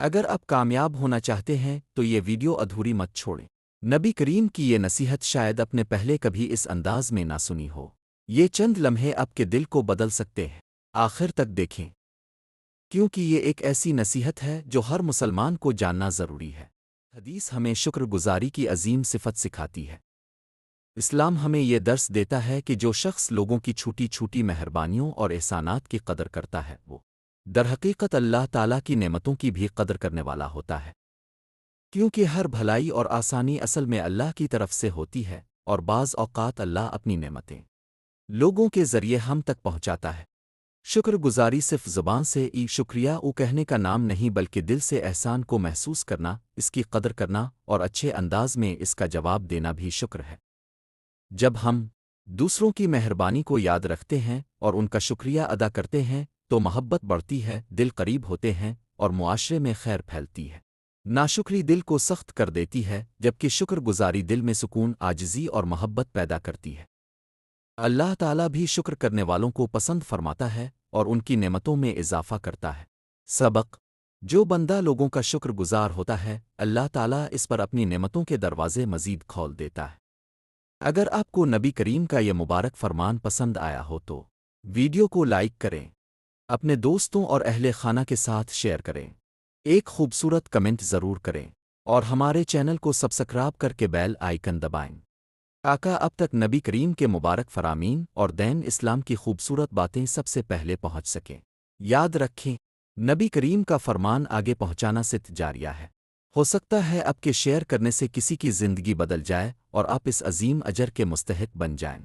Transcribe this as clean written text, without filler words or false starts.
اگر آپ کامیاب ہونا چاہتے ہیں تو یہ ویڈیو ادھوری مت چھوڑیں۔ نبی کریم کی یہ نصیحت شاید اپنے پہلے کبھی اس انداز میں نہ سنی ہو۔ یہ چند لمحے آپ کے دل کو بدل سکتے ہیں۔ آخر تک دیکھیں، کیونکہ یہ ایک ایسی نصیحت ہے جو ہر مسلمان کو جاننا ضروری ہے۔ حدیث ہمیں شکر گزاری کی عظیم صفت سکھاتی ہے۔ اسلام ہمیں یہ درس دیتا ہے کہ جو شخص لوگوں کی چھوٹی چھوٹی مہربانیوں اور احسانات کی قدر کرتا ہے وہ درحقیقت اللہ تعالیٰ کی نعمتوں کی بھی قدر کرنے والا ہوتا ہے، کیونکہ ہر بھلائی اور آسانی اصل میں اللہ کی طرف سے ہوتی ہے، اور بعض اوقات اللہ اپنی نعمتیں لوگوں کے ذریعے ہم تک پہنچاتا ہے۔ شکر گزاری صرف زبان سے شکریہ کہنے کا نام نہیں، بلکہ دل سے احسان کو محسوس کرنا، اس کی قدر کرنا اور اچھے انداز میں اس کا جواب دینا بھی شکر ہے۔ جب ہم دوسروں کی مہربانی کو یاد رکھتے ہیں اور ان کا شکریہ ادا کرتے ہیں تو محبت بڑھتی ہے، دل قریب ہوتے ہیں اور معاشرے میں خیر پھیلتی ہے۔ ناشکری دل کو سخت کر دیتی ہے، جبکہ شکر گزاری دل میں سکون، عاجزی اور محبت پیدا کرتی ہے۔ اللہ تعالیٰ بھی شکر کرنے والوں کو پسند فرماتا ہے اور ان کی نعمتوں میں اضافہ کرتا ہے۔ سبق: جو بندہ لوگوں کا شکر گزار ہوتا ہے، اللہ تعالیٰ اس پر اپنی نعمتوں کے دروازے مزید کھول دیتا ہے۔ اگر آپ کو نبی کریم کا یہ مبارک فرمان پسند آیا ہو تو ویڈیو کو لائک کریں، اپنے دوستوں اور اہل خانہ کے ساتھ شیئر کریں، ایک خوبصورت کمنٹ ضرور کریں، اور ہمارے چینل کو سبسکرائب کر کے بیل آئیکن دبائیں تاکہ اب تک نبی کریم کے مبارک فرامین اور دین اسلام کی خوبصورت باتیں سب سے پہلے پہنچ سکیں۔ یاد رکھیں، نبی کریم کا فرمان آگے پہنچانا صدقہ جاریہ ہے۔ ہو سکتا ہے آپ کے شیئر کرنے سے کسی کی زندگی بدل جائے اور آپ اس عظیم اجر کے مستحق بن جائیں۔